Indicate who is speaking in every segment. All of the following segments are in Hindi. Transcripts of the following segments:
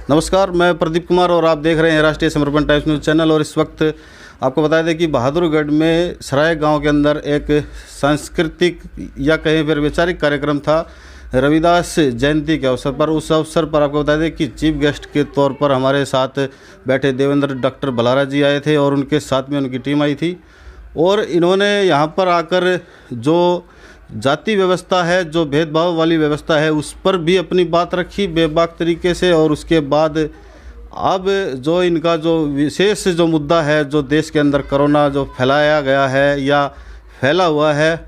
Speaker 1: नमस्कार, मैं प्रदीप कुमार और आप देख रहे हैं राष्ट्रीय समर्पण टाइम्स न्यूज़ चैनल। और इस वक्त आपको बता दें कि बहादुरगढ़ में सराय गांव के अंदर एक सांस्कृतिक या कहीं फिर वैचारिक कार्यक्रम था रविदास जयंती के अवसर पर। उस अवसर पर आपको बता दें कि चीफ गेस्ट के तौर पर हमारे साथ बैठे देवेंद्र डॉक्टर भलारा जी आए थे और उनके साथ में उनकी टीम आई थी। और इन्होंने यहाँ पर आकर जो जाति व्यवस्था है, जो भेदभाव वाली व्यवस्था है, उस पर भी अपनी बात रखी बेबाक तरीके से। और उसके बाद अब जो इनका जो विशेष जो मुद्दा है, जो देश के अंदर कोरोना जो फैलाया गया है या फैला हुआ है,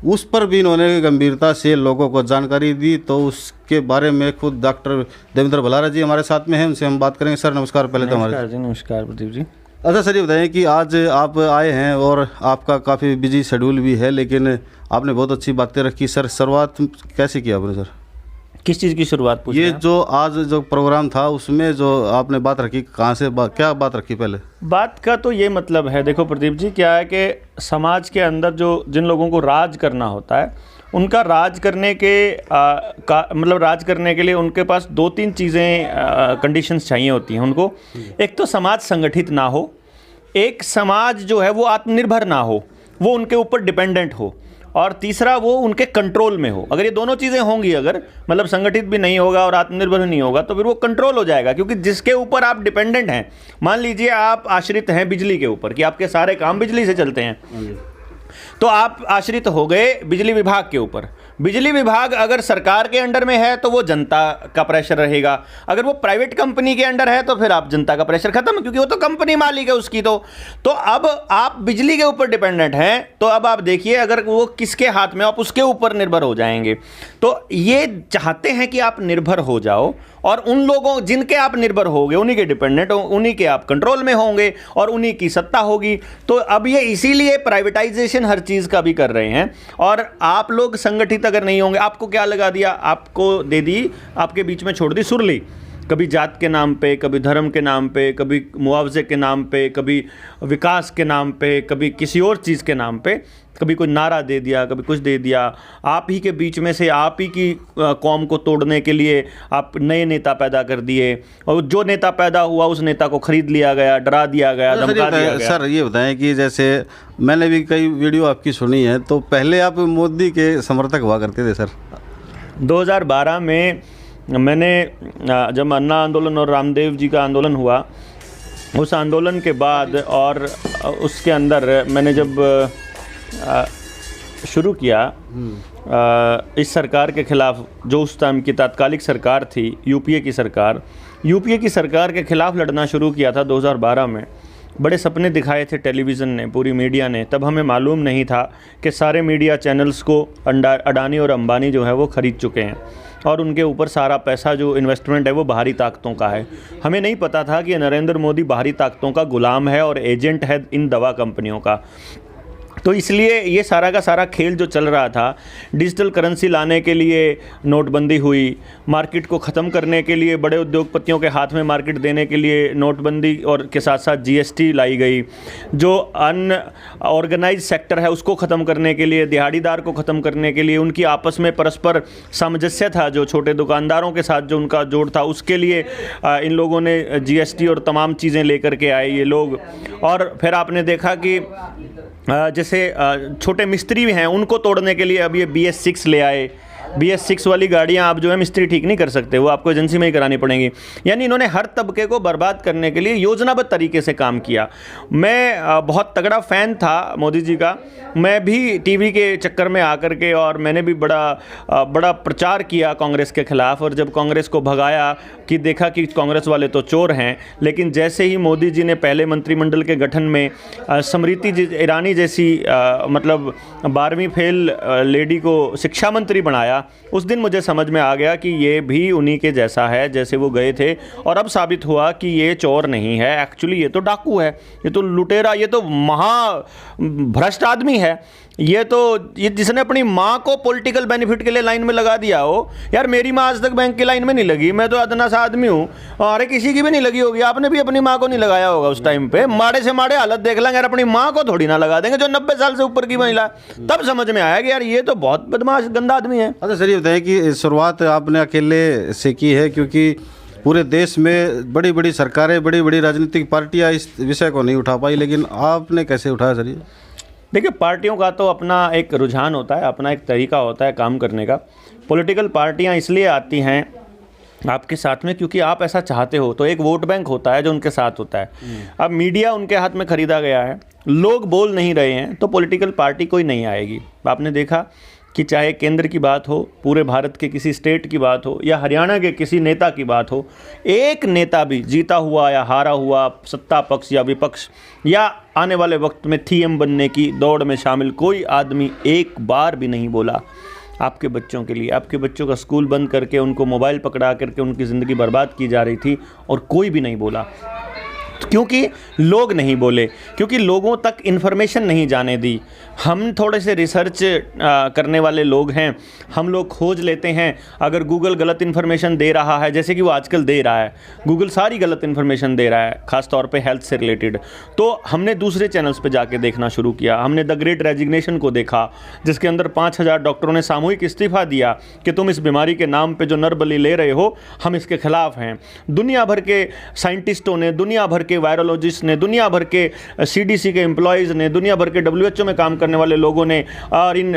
Speaker 1: उस पर भी इन्होंने गंभीरता से लोगों को जानकारी दी। तो उसके बारे में खुद डॉक्टर देवेंद्र भलारा जी हमारे साथ में हैं, उनसे हम बात करेंगे। सर नमस्कार। पहले तो हमारे
Speaker 2: नमस्कार प्रदीप जी।
Speaker 1: अच्छा सर, ये बताएं कि आज आप आए हैं और आपका काफ़ी बिजी शेड्यूल भी है, लेकिन आपने बहुत अच्छी बातें रखी। सर शुरुआत कैसे किया आपने? सर
Speaker 2: किस चीज़ की शुरुआत पूछ
Speaker 1: ये जो आज जो प्रोग्राम था उसमें जो आपने बात रखी, कहाँ से क्या बात रखी? पहले
Speaker 2: बात का तो ये मतलब है, देखो प्रदीप जी, क्या है कि समाज के अंदर जो जिन लोगों को राज करना होता है, उनका राज करने के राज करने के लिए उनके पास दो तीन चीज़ें कंडीशंस चाहिए होती हैं उनको। एक तो समाज संगठित ना हो, एक समाज जो है वो आत्मनिर्भर ना हो, वो उनके ऊपर डिपेंडेंट हो, और तीसरा वो उनके कंट्रोल में हो। अगर ये दोनों चीज़ें होंगी, अगर मतलब संगठित भी नहीं होगा और आत्मनिर्भर भी नहीं होगा, तो फिर वो कंट्रोल हो जाएगा। क्योंकि जिसके ऊपर आप डिपेंडेंट हैं, मान लीजिए आप आश्रित हैं बिजली के ऊपर कि आपके सारे काम बिजली से चलते हैं, तो आप आश्रित हो गए बिजली विभाग के ऊपर। बिजली विभाग अगर सरकार के अंडर में है तो वो जनता का प्रेशर रहेगा, अगर वो प्राइवेट कंपनी के अंडर है तो फिर आप जनता का प्रेशर खत्म, क्योंकि वो तो कंपनी मालिक है उसकी। तो अब आप बिजली के ऊपर डिपेंडेंट हैं, तो अब आप देखिए अगर वो किसके हाथ में, आप उसके ऊपर निर्भर हो जाएंगे। तो ये चाहते हैं कि आप निर्भर हो जाओ, और उन लोगों जिनके आप निर्भर होंगे, उन्हीं के डिपेंडेंट हो, उन्हीं के आप कंट्रोल में होंगे और उन्हीं की सत्ता होगी। तो अब ये इसीलिए प्राइवेटाइजेशन हर चीज़ का भी कर रहे हैं। और आप लोग संगठित अगर नहीं होंगे, आपको क्या लगा दिया, आपको दे दी, आपके बीच में छोड़ दी सुरली, कभी जात के नाम पे, कभी धर्म के नाम पे, कभी मुआवजे के नाम पे, कभी विकास के नाम पे, कभी किसी और चीज़ के नाम पे, कभी कोई नारा दे दिया, कभी कुछ दे दिया। आप ही के बीच में से आप ही की कौम को तोड़ने के लिए आप नए नेता पैदा कर दिए, और जो नेता पैदा हुआ उस नेता को खरीद लिया गया, डरा दिया गया, धमका दिया गया।
Speaker 1: सर ये बताएं कि जैसे मैंने भी कई वीडियो आपकी सुनी है, तो पहले आप मोदी के समर्थक हुआ करते थे। सर
Speaker 2: 2012 में मैंने जब अन्ना आंदोलन और रामदेव जी का आंदोलन हुआ, उस आंदोलन के बाद और उसके अंदर मैंने जब शुरू किया इस सरकार के ख़िलाफ़, जो उस टाइम की तात्कालिक सरकार थी, यूपीए की सरकार के ख़िलाफ़ लड़ना शुरू किया था 2012 में। बड़े सपने दिखाए थे टेलीविज़न ने, पूरी मीडिया ने। तब हमें मालूम नहीं था कि सारे मीडिया चैनल्स को अडानी और अंबानी जो है वो ख़रीद चुके हैं, और उनके ऊपर सारा पैसा जो इन्वेस्टमेंट है वो बाहरी ताकतों का है। हमें नहीं पता था कि नरेंद्र मोदी बाहरी ताकतों का गुलाम है और एजेंट है इन दवा कंपनियों का। तो इसलिए ये सारा का सारा खेल जो चल रहा था, डिजिटल करेंसी लाने के लिए नोटबंदी हुई, मार्केट को ख़त्म करने के लिए, बड़े उद्योगपतियों के हाथ में मार्केट देने के लिए नोटबंदी और के साथ साथ जीएसटी लाई गई। जो अनऑर्गेनाइज सेक्टर है उसको ख़त्म करने के लिए, दिहाड़ीदार को ख़त्म करने के लिए, उनकी आपस में परस्पर सामंजस्य था, जो छोटे दुकानदारों के साथ जो उनका जोड़ था, उसके लिए इन लोगों ने जीएसटी और तमाम चीज़ें लेकर के आए ये लोग। और फिर आपने देखा कि जैसे छोटे मिस्त्री भी हैं, उनको तोड़ने के लिए अब ये BS6 ले आए। BS6 वाली गाड़ियाँ आप जो है मिस्त्री ठीक नहीं कर सकते, वो आपको एजेंसी में ही करानी पड़ेंगी। यानी इन्होंने हर तबके को बर्बाद करने के लिए योजनाबद्ध तरीके से काम किया। मैं बहुत तगड़ा फ़ैन था मोदी जी का। मैं भी टीवी के चक्कर में आकर के, और मैंने भी बड़ा प्रचार किया कांग्रेस के ख़िलाफ़। और जब कांग्रेस को भगाया कि देखा कि कांग्रेस वाले तो चोर हैं, लेकिन जैसे ही मोदी जी ने पहले मंत्रिमंडल के गठन में स्मृति ईरानी जैसी मतलब 12वीं फेल लेडी को शिक्षा मंत्री बनाया, उस दिन मुझे समझ में आ गया कि ये भी उन्हीं के जैसा है जैसे वो गए थे। और अब साबित हुआ कि ये चोर नहीं है, एक्चुअली ये तो डाकू है, ये तो लुटेरा, ये तो महा भ्रष्ट आदमी है। ये जिसने अपनी माँ को पॉलिटिकल बेनिफिट के लिए लाइन में लगा दिया हो। यार मेरी माँ आज तक बैंक की लाइन में नहीं लगी, मैं तो अदना सा आदमी हूँ, अरे किसी की भी नहीं लगी होगी, आपने भी अपनी माँ को नहीं लगाया होगा उस टाइम पे। माड़े से माड़े हालत देख लेंगे, अपनी माँ को थोड़ी ना लगा देंगे जो 90 साल से ऊपर की महिला। तब समझ में आया कि यार ये तो बहुत बदमाश गंदा आदमी है।
Speaker 1: अच्छा सर ये बताइए कि शुरुआत आपने अकेले से की है, क्योंकि पूरे देश में बड़ी बड़ी सरकारें, बड़ी बड़ी राजनीतिक पार्टियां इस विषय को नहीं उठा पाई, लेकिन आपने कैसे उठाया सर ये?
Speaker 2: देखिए, पार्टियों का तो अपना एक रुझान होता है, अपना एक तरीका होता है काम करने का। पॉलिटिकल पार्टियां इसलिए आती हैं आपके साथ में क्योंकि आप ऐसा चाहते हो, तो एक वोट बैंक होता है जो उनके साथ होता है। अब मीडिया उनके हाथ में खरीदा गया है, लोग बोल नहीं रहे हैं, तो पॉलिटिकल पार्टी कोई नहीं आएगी। आपने देखा कि चाहे केंद्र की बात हो, पूरे भारत के किसी स्टेट की बात हो, या हरियाणा के किसी नेता की बात हो, एक नेता भी जीता हुआ या हारा हुआ, सत्ता पक्ष या विपक्ष या आने वाले वक्त में सीएम बनने की दौड़ में शामिल कोई आदमी एक बार भी नहीं बोला आपके बच्चों के लिए। आपके बच्चों का स्कूल बंद करके उनको मोबाइल पकड़ा करके उनकी ज़िंदगी बर्बाद की जा रही थी और कोई भी नहीं बोला। क्योंकि लोग नहीं बोले, क्योंकि लोगों तक इन्फॉर्मेशन नहीं जाने दी। हम थोड़े से रिसर्च करने वाले लोग हैं, हम लोग खोज लेते हैं। अगर गूगल गलत इन्फॉर्मेशन दे रहा है, जैसे कि वो आजकल दे रहा है, गूगल सारी गलत इन्फॉर्मेशन दे रहा है, ख़ास तौर पे हेल्थ से रिलेटेड, तो हमने दूसरे चैनल्स पे जाके देखना शुरू किया। हमने द ग्रेट रेजिग्नेशन को देखा, जिसके अंदर 5000 डॉक्टरों ने सामूहिक इस्तीफा दिया कि तुम इस बीमारी के नाम पर जो नरबली ले रहे हो, हम इसके खिलाफ हैं। दुनिया भर के साइंटिस्टों ने, दुनिया भर के वायरोलॉजिस्ट ने, दुनिया भर के CDC के एम्प्लॉयज़ ने, दुनिया भर के WHO में काम करने वाले लोगों ने और इन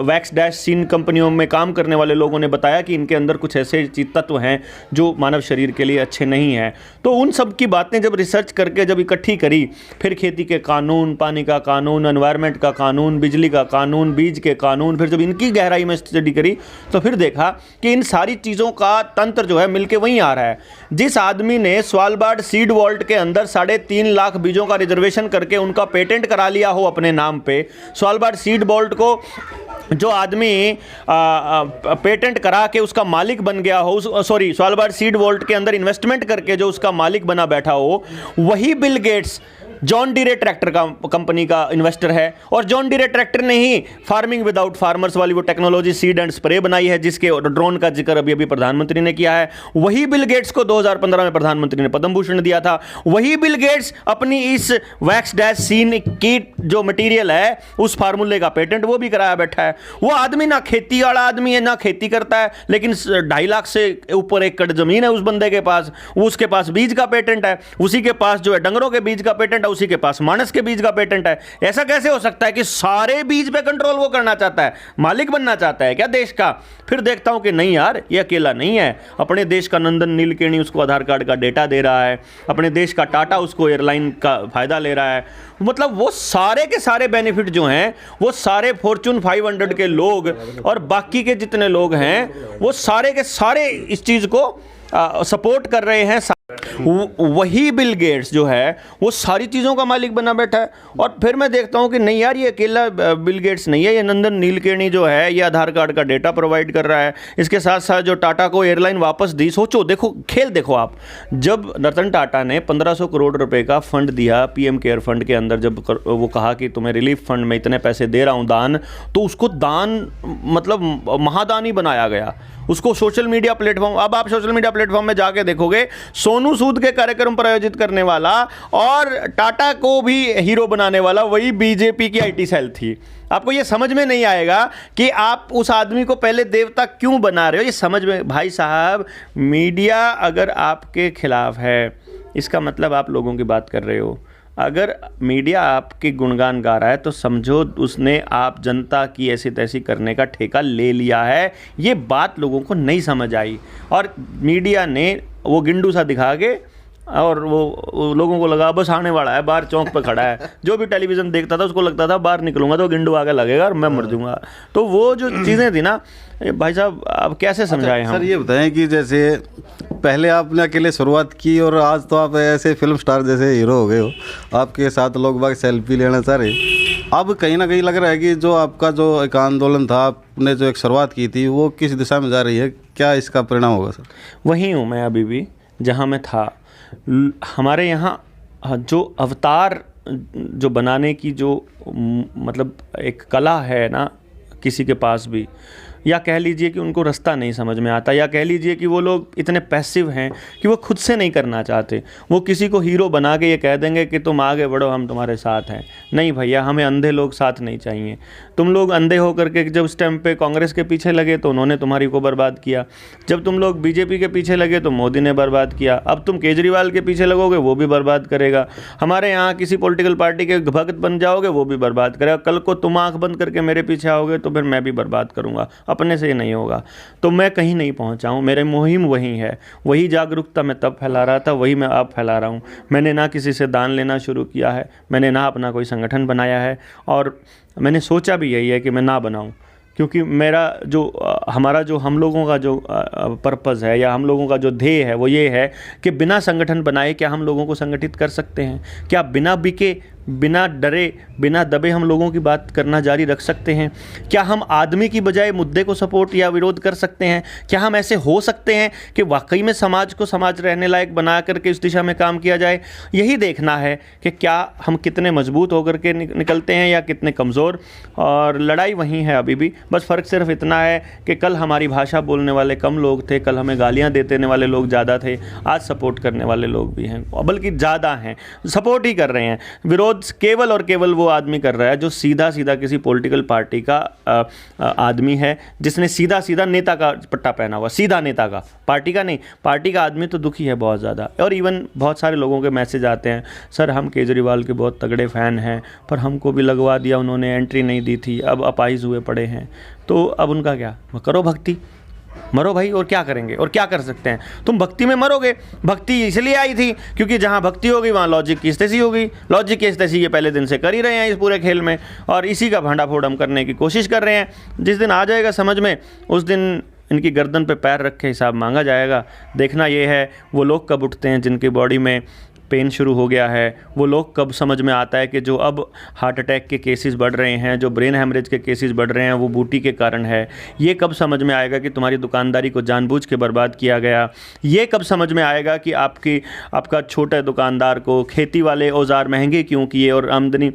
Speaker 2: वैक्स-सीन कंपनियों में काम करने वाले लोगों ने बताया कि इनके अंदर कुछ ऐसे तत्व हैं जो मानव शरीर के लिए अच्छे नहीं हैं। तो उन सब की बातें जब रिसर्च करके जब इकट्ठी करी, फिर खेती के कानून, पानी का कानून, एनवायरनमेंट का कानून, बिजली का कानून, बीज के कानून, फिर जब इनकी गहराई में स्टडी करी तो फिर देखा कि इन सारी चीज़ों का तंत्र जो है मिलके वहीं आ रहा है। जिस आदमी ने स्वालबार्ड सीड वॉल्ट के अंदर 3.5 लाख बीजों का रिजर्वेशन करके उनका पेटेंट करा लिया हो अपने नाम पे, स्वालबार्ड सीड बोल्ट को जो आदमी पेटेंट करा के उसका मालिक बन गया हो, स्वालबार्ड सीड वॉल्ट के अंदर इन्वेस्टमेंट करके जो उसका मालिक बना बैठा हो, वही Bill Gates John Deere tractor का कंपनी का इन्वेस्टर है। और जॉन डीरे ट्रैक्टर ने ही फार्मिंग विदाउट फार्मर्स वाली वो टेक्नोलॉजी सीड एंड स्प्रे बनाई है, जिसके ड्रोन का जिक्र अभी प्रधानमंत्री ने किया है। वही बिल गेट्स को 2015 में प्रधानमंत्री ने पद्म भूषण दिया था। वही बिल गेट्स अपनी इस वैक्स डैश सीन की जो मटीरियल है, उस फार्मूले का पेटेंट वो भी कराया बैठा है। वो आदमी ना खेती वाला आदमी है, ना खेती करता है, लेकिन 2.5 लाख से ऊपर एकड़ जमीन है उस बंदे के पास। उसके पास बीज का पेटेंट है, उसी के पास जो है डंगरों के बीज का पेटेंट है, उसी के पास मानस के बीज का पेटेंट है। ऐसा कैसे हो सकता है कि सारे बीज पे कंट्रोल वो करना चाहता है, मालिक बनना चाहता है क्या देश का? फिर देखता हूं कि नहीं यार, ये अकेला नहीं है। अपने देश का नंदन नीलकेणी उसको आधार कार्ड का डेटा दे रहा है, अपने देश का टाटा उसको एयरलाइन का फायदा ले रहा है। मतलब वो सारे के सारे बेनिफिट जो हैं, वो सारे फॉर्च्यून 500 के लोग और बाकी के जितने लोग हैं, वो सारे के सारे इस चीज को सपोर्ट कर रहे हैं। वही बिल गेट्स जो है वो सारी चीज़ों का मालिक बना बैठा है। और फिर मैं देखता हूँ कि नहीं यार, ये अकेला बिल गेट्स नहीं है, ये नंदन नीलकेणी जो है ये आधार कार्ड का डेटा प्रोवाइड कर रहा है। इसके साथ साथ जो टाटा को एयरलाइन वापस दी, सोचो, देखो खेल देखो आप। जब रतन टाटा ने 1500 करोड़ रुपए का फंड दिया PM केयर फंड के अंदर, जब वो कहा कि तुम्हें रिलीफ फंड में इतने पैसे दे रहा हूँ दान, तो उसको दान मतलब महादान ही बनाया गया। उसको सोशल मीडिया प्लेटफॉर्म, अब आप सोशल मीडिया प्लेटफॉर्म में जाके देखोगे, सोनू सूद के कार्यक्रम पर आयोजित करने वाला और टाटा को भी हीरो बनाने वाला वही बीजेपी की IT सेल थी। आपको ये समझ में नहीं आएगा कि आप उस आदमी को पहले देवता क्यों बना रहे हो। ये समझ में, भाई साहब, मीडिया अगर आपके खिलाफ है, इसका मतलब आप लोगों की बात कर रहे हो। अगर मीडिया आपके गुणगान गा रहा है तो समझो उसने आप जनता की ऐसी तैसी करने का ठेका ले लिया है। ये बात लोगों को नहीं समझ आई और मीडिया ने वो गिंडू सा दिखा के और वो लोगों को लगा बस आने वाला है, बाहर चौक पे खड़ा है। जो भी टेलीविज़न देखता था उसको लगता था बाहर निकलूंगा तो गिंडू आगे लगेगा और मैं मर जाऊंगा। तो वो जो चीज़ें थी ना, भाई साहब आप कैसे समझाएं हम?
Speaker 1: सर ये बताएं कि जैसे पहले आपने अकेले शुरुआत की और आज तो आप ऐसे फिल्म स्टार जैसे हीरो हो गए हो, आपके साथ लोग बाग सेल्फी लेना चाह रहे। अब कहीं ना कहीं लग रहा है कि जो आपका जो एक आंदोलन था, आपने जो एक शुरुआत की थी, वो किस दिशा में जा रही है? क्या इसका परिणाम होगा सर?
Speaker 2: वहीं हूँ मैं अभी भी जहाँ मैं था। हमारे यहाँ जो अवतार जो बनाने की जो मतलब एक कला है ना किसी के पास भी, या कह लीजिए कि उनको रास्ता नहीं समझ में आता, या कह लीजिए कि वो लोग इतने पैसिव हैं कि वो खुद से नहीं करना चाहते। वो किसी को हीरो बना के ये कह देंगे कि तुम आगे बढ़ो, हम तुम्हारे साथ हैं। नहीं भैया, हमें अंधे लोग साथ नहीं चाहिए। तुम लोग अंधे होकर के जब उस टाइम पे कांग्रेस के पीछे लगे तो उन्होंने तुम्हारी को बर्बाद किया, जब तुम लोग बीजेपी के पीछे लगे तो मोदी ने बर्बाद किया, अब तुम केजरीवाल के पीछे लगोगे वो भी बर्बाद करेगा। हमारे यहाँ किसी पॉलिटिकल पार्टी के भक्त बन जाओगे वो भी बर्बाद करेगा। कल को तुम आंख बंद करके मेरे पीछे आओगे तो फिर मैं भी बर्बाद करूँगा, अपने से ही नहीं होगा। तो मैं कहीं नहीं पहुँचा हूँ, मेरे मुहिम वही है, वही जागरूकता मैं तब फैला रहा था, वही मैं अब फैला रहा हूँ। मैंने ना किसी से दान लेना शुरू किया है, मैंने ना अपना कोई संगठन बनाया है, और मैंने सोचा भी यही है कि मैं ना बनाऊँ, क्योंकि मेरा जो हमारा जो हम लोगों का जो पर्पज़ है या हम लोगों का जो ध्येय है वो ये है कि बिना संगठन बनाए क्या हम लोगों को संगठित कर सकते हैं? क्या बिना बिके, बिना डरे, बिना दबे हम लोगों की बात करना जारी रख सकते हैं? क्या हम आदमी की बजाय मुद्दे को सपोर्ट या विरोध कर सकते हैं? क्या हम ऐसे हो सकते हैं कि वाकई में समाज को समाज रहने लायक बना करके इस दिशा में काम किया जाए? यही देखना है कि क्या हम कितने मजबूत होकर के निकलते हैं या कितने कमज़ोर। और लड़ाई वहीं है अभी भी, बस फ़र्क सिर्फ इतना है कि कल हमारी भाषा बोलने वाले कम लोग थे, कल हमें गालियाँ देने वाले लोग ज़्यादा थे, आज सपोर्ट करने वाले लोग भी हैं, बल्कि ज़्यादा हैं, सपोर्ट ही कर रहे हैं। विरोध केवल और केवल वो आदमी कर रहा है जो सीधा सीधा किसी पॉलिटिकल पार्टी का आदमी है, जिसने सीधा सीधा नेता का पट्टा पहना हुआ, सीधा नेता का, पार्टी का नहीं। पार्टी का आदमी तो दुखी है बहुत ज़्यादा। और इवन बहुत सारे लोगों के मैसेज आते हैं, सर हम केजरीवाल के बहुत तगड़े फ़ैन हैं, पर हमको भी लगवा दिया, उन्होंने एंट्री नहीं दी थी, अब अपाहिज हुए पड़े हैं, तो अब उनका क्या? करो भक्ति, मरो भाई, और क्या करेंगे और क्या कर सकते हैं? तुम भक्ति में मरोगे। भक्ति इसलिए आई थी क्योंकि जहाँ भक्ति होगी वहाँ लॉजिक की स्थिति होगी। लॉजिक की स्थिति ये पहले दिन से कर ही रहे हैं इस पूरे खेल में, और इसी का भांडाफोड़ हम करने की कोशिश कर रहे हैं। जिस दिन आ जाएगा समझ में, उस दिन इनकी गर्दन पे पैर रख के हिसाब मांगा जाएगा। देखना ये है वो लोग कब उठते हैं जिनकी बॉडी में पेन शुरू हो गया है, वो लोग कब समझ में आता है कि जो अब हार्ट अटैक के केसेस बढ़ रहे हैं, जो ब्रेन हेमरेज के केसेस बढ़ रहे हैं, वो बूटी के कारण है। ये कब समझ में आएगा कि तुम्हारी दुकानदारी को जानबूझ के बर्बाद किया गया। ये कब समझ में आएगा कि आपका छोटे दुकानदार को खेती वाले औजार महंगे क्यों किए और आमदनी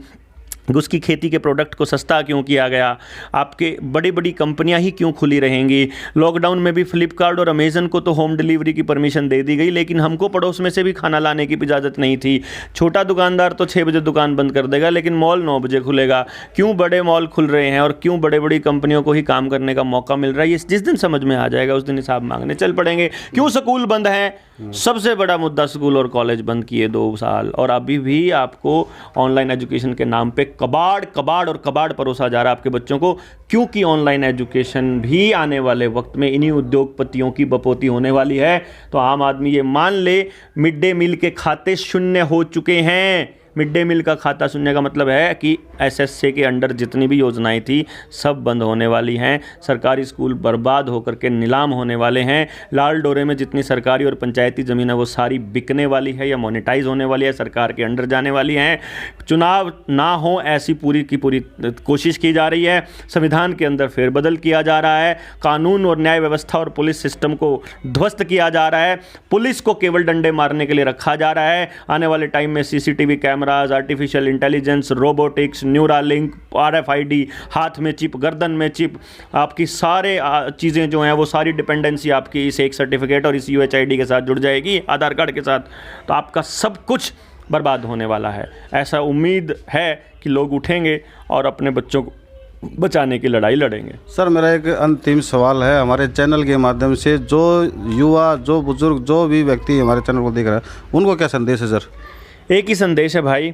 Speaker 2: उसकी खेती के प्रोडक्ट को सस्ता क्यों किया गया। आपके बड़ी बड़ी कंपनियां ही क्यों खुली रहेंगी। लॉकडाउन में भी फ्लिपकार्ट और अमेज़न को तो होम डिलीवरी की परमिशन दे दी गई, लेकिन हमको पड़ोस में से भी खाना लाने की इजाज़त नहीं थी। छोटा दुकानदार तो 6 बजे दुकान बंद कर देगा, लेकिन मॉल 9 बजे खुलेगा। क्यों बड़े मॉल खुल रहे हैं और क्यों बड़े बड़ी कंपनियों को ही काम करने का मौका मिल रहा है? ये जिस दिन समझ में आ जाएगा उस दिन हिसाब मांगने चल पड़ेंगे। क्यों स्कूल बंद हैं? सबसे बड़ा मुद्दा स्कूल और कॉलेज बंद किए 2 साल, और अभी भी आपको ऑनलाइन एजुकेशन के नाम पे कबाड़ परोसा जा रहा है आपके बच्चों को, क्योंकि ऑनलाइन एजुकेशन भी आने वाले वक्त में इन्हीं उद्योगपतियों की बपोती होने वाली है। तो आम आदमी ये मान ले, मिड डे मील के खाते शून्य हो चुके हैं। मिड डे मील का खाता शून्य का मतलब है कि एसएसए के अंडर जितनी भी योजनाएं थी सब बंद होने वाली हैं। सरकारी स्कूल बर्बाद होकर के नीलाम होने वाले हैं। लाल डोरे में जितनी सरकारी और पंचायती ज़मीन है वो सारी बिकने वाली है या मोनेटाइज होने वाली है, सरकार के अंडर जाने वाली हैं। चुनाव ना हो ऐसी पूरी की पूरी कोशिश की जा रही है। संविधान के अंदर फेरबदल किया जा रहा है। कानून और न्याय व्यवस्था और पुलिस सिस्टम को ध्वस्त किया जा रहा है। पुलिस को केवल डंडे मारने के लिए रखा जा रहा है। आने वाले टाइम में CCTV cameras, artificial intelligence, robotics, Neuralink, RFID, हाथ में चिप, गर्दन में चिप, आपकी सारे चीज़ें जो हैं वो सारी डिपेंडेंसी आपकी इस एक सर्टिफिकेट और इस यूएचआईडी के साथ जुड़ जाएगी, आधार कार्ड के साथ। तो आपका सब कुछ बर्बाद होने वाला है। ऐसा उम्मीद है कि लोग उठेंगे और अपने बच्चों को बचाने की लड़ाई लड़ेंगे।
Speaker 1: सर मेरा एक अंतिम सवाल है, हमारे चैनल के माध्यम से जो युवा, जो बुजुर्ग, जो भी व्यक्ति हमारे चैनल को देख रहा है, उनको क्या संदेश है सर?
Speaker 2: एक ही संदेश है भाई,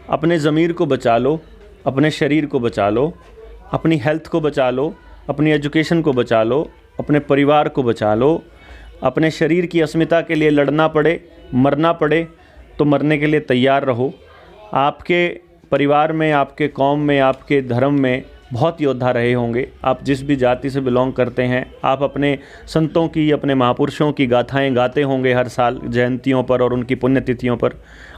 Speaker 2: अपने ज़मीर को बचा लो, अपने शरीर को बचा लो, अपनी हेल्थ को बचा लो, अपनी एजुकेशन को बचा लो, अपने परिवार को बचा लो। अपने शरीर की अस्मिता के लिए लड़ना पड़े, मरना पड़े तो मरने के लिए तैयार रहो। आपके परिवार में, आपके कौम में, आपके धर्म में बहुत योद्धा रहे होंगे। आप जिस भी जाति से बिलोंग करते हैं, आप अपने संतों की, अपने महापुरुषों की गाथाएं गाते होंगे हर साल जयंतियों पर और उनकी पुण्यतिथियों पर।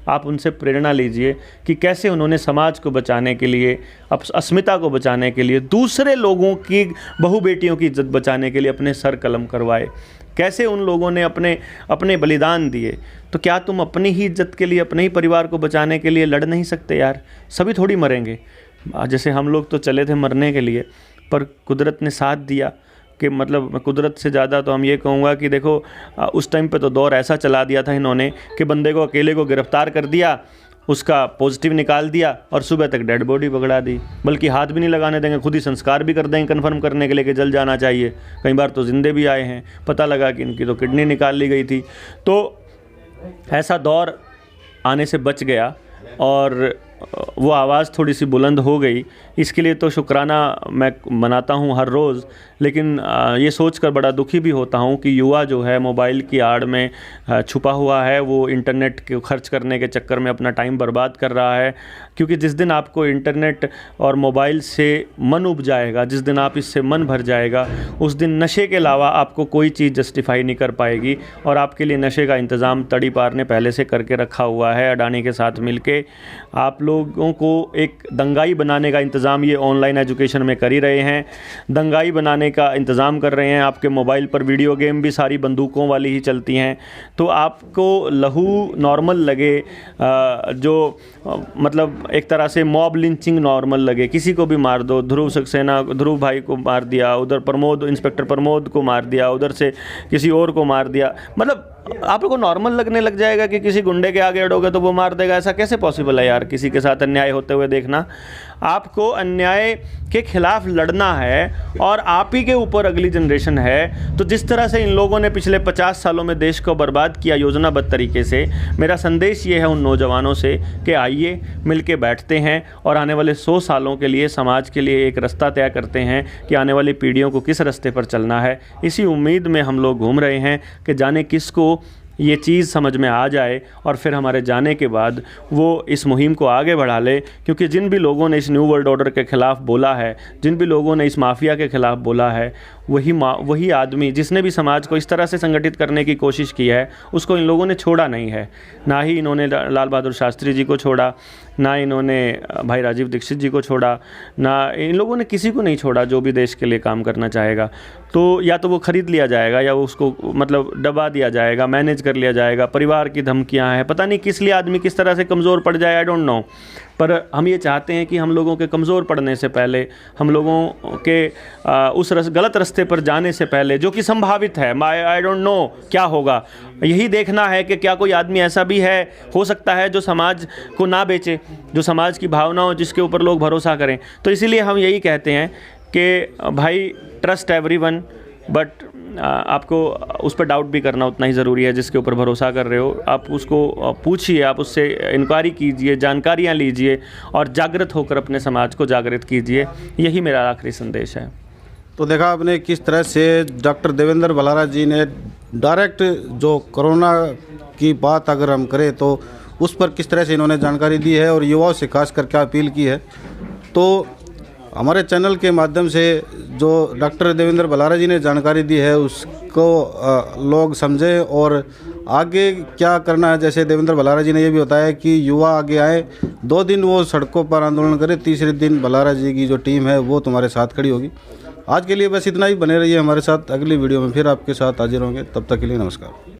Speaker 2: आप उनसे प्रेरणा लीजिए कि कैसे उन्होंने समाज को बचाने के लिए, अस्मिता को बचाने के लिए, दूसरे लोगों की बहू बेटियों की इज्जत बचाने के लिए अपने सर कलम करवाए। कैसे उन लोगों ने अपने बलिदान दिए। तो क्या तुम अपनी ही इज्जत के लिए, अपने ही परिवार को बचाने के लिए लड़ नहीं सकते यार? सभी थोड़ी मरेंगे। जैसे हम लोग तो चले थे मरने के लिए, पर कुदरत ने साथ दिया कि मतलब कुदरत से ज़्यादा तो हम ये कहूँगा कि देखो उस टाइम पे तो दौर ऐसा चला दिया था इन्होंने कि बंदे को अकेले को गिरफ्तार कर दिया, उसका पॉजिटिव निकाल दिया और सुबह तक डेड बॉडी पकड़ा दी, बल्कि हाथ भी नहीं लगाने देंगे, खुद ही संस्कार भी कर देंगे कन्फर्म करने के लिए कि जल जाना चाहिए। कई बार तो जिंदे भी आए हैं, पता लगा कि इनकी तो किडनी निकाल ली गई थी। तो ऐसा दौर आने से बच गया और वो आवाज़ थोड़ी सी बुलंद हो गई, इसके लिए तो शुक्राना मैं मनाता हूँ हर रोज़। लेकिन ये सोचकर बड़ा दुखी भी होता हूँ कि युवा जो है मोबाइल की आड़ में छुपा हुआ है, वो इंटरनेट के खर्च करने के चक्कर में अपना टाइम बर्बाद कर रहा है। क्योंकि जिस दिन आपको इंटरनेट और मोबाइल से मन उब जाएगा, जिस दिन आप इससे मन भर जाएगा, उस दिन नशे के अलावा आपको कोई चीज़ जस्टिफाई नहीं कर पाएगी। और आपके लिए नशे का इंतज़ाम तड़ी पार ने पहले से करके रखा हुआ है अडानी के साथ मिलके। आप लोगों को एक दंगाई बनाने का इंतज़ाम ये ऑनलाइन एजुकेशन में कर ही रहे हैं, दंगाई बनाने का इंतज़ाम कर रहे हैं। आपके मोबाइल पर वीडियो गेम भी सारी बंदूकों वाली ही चलती हैं, तो आपको लहू नॉर्मल लगे, जो मतलब एक तरह से मॉब लिंचिंग नॉर्मल लगे, किसी को भी मार दो, ध्रुव सक्सेना, ध्रुव भाई को मार दिया, उधर प्रमोद, इंस्पेक्टर प्रमोद को मार दिया, उधर से किसी और को मार दिया, मतलब आप लोग को नॉर्मल लगने लग जाएगा कि किसी गुंडे के आगे अड़ोगे तो वो मार देगा। ऐसा कैसे पॉसिबल है यार, किसी के साथ अन्याय होते हुए देखना। आपको अन्याय के खिलाफ लड़ना है और आप ही के ऊपर अगली जनरेशन है। तो जिस तरह से इन लोगों ने पिछले 50 सालों में देश को बर्बाद किया योजनाबद्ध तरीके से, मेरा संदेश ये है उन नौजवानों से कि आइए मिल के बैठते हैं और आने वाले 100 सालों के लिए समाज के लिए एक रास्ता तय करते हैं कि आने वाली पीढ़ियों को किस रास्ते पर चलना है। इसी उम्मीद में हम लोग घूम रहे हैं कि जाने किसको ये चीज़ समझ में आ जाए और फिर हमारे जाने के बाद वो इस मुहिम को आगे बढ़ा ले। क्योंकि जिन भी लोगों ने इस न्यू वर्ल्ड ऑर्डर के ख़िलाफ़ बोला है, जिन भी लोगों ने इस माफिया के ख़िलाफ़ बोला है, वही आदमी जिसने भी समाज को इस तरह से संगठित करने की कोशिश की है, उसको इन लोगों ने छोड़ा नहीं है। ना ही इन्होंने लाल बहादुर शास्त्री जी को छोड़ा, ना इन्होंने भाई राजीव दीक्षित जी को छोड़ा, ना इन लोगों ने किसी को नहीं छोड़ा जो भी देश के लिए काम करना चाहेगा। तो या तो वो ख़रीद लिया जाएगा या वो उसको मतलब दबा दिया जाएगा, मैनेज कर लिया जाएगा। परिवार की धमकियां हैं, पता नहीं किस लिए आदमी किस तरह से कमज़ोर पड़ जाए, आई डोंट नो। पर हम ये चाहते हैं कि हम लोगों के कमज़ोर पड़ने से पहले, हम लोगों के उस गलत रास्ते पर जाने से पहले, जो कि संभावित है, आई डोंट नो क्या होगा, यही देखना है कि क्या कोई आदमी ऐसा भी है, हो सकता है, जो समाज को ना बेचे, जो समाज की भावनाओं जिसके ऊपर लोग भरोसा करें। तो इसीलिए हम यही कहते हैं कि भाई ट्रस्ट एवरीवन, बट आपको उस पर डाउट भी करना उतना ही ज़रूरी है जिसके ऊपर भरोसा कर रहे हो। आप उसको पूछिए, आप उससे इंक्वायरी कीजिए, जानकारियाँ लीजिए और जागृत होकर अपने समाज को जागृत कीजिए। यही मेरा आखिरी संदेश है।
Speaker 1: तो देखा आपने किस तरह से डॉक्टर देवेंद्र भलारा जी ने डायरेक्ट जो कोरोना की बात अगर हम करें तो उस पर किस तरह से इन्होंने जानकारी दी है और युवाओं से खासकर क्या अपील की है। तो हमारे चैनल के माध्यम से जो डॉक्टर देवेंद्र भलारा जी ने जानकारी दी है उसको लोग समझें और आगे क्या करना है। जैसे देवेंद्र भलारा जी ने ये भी बताया कि युवा आगे आए, 2 दिन वो सड़कों पर आंदोलन करें, तीसरे दिन भलारा जी की जो टीम है वो तुम्हारे साथ खड़ी होगी। आज के लिए बस इतना ही, बने रहिए हमारे साथ, अगली वीडियो में फिर आपके साथ हाजिर होंगे। तब तक के लिए नमस्कार।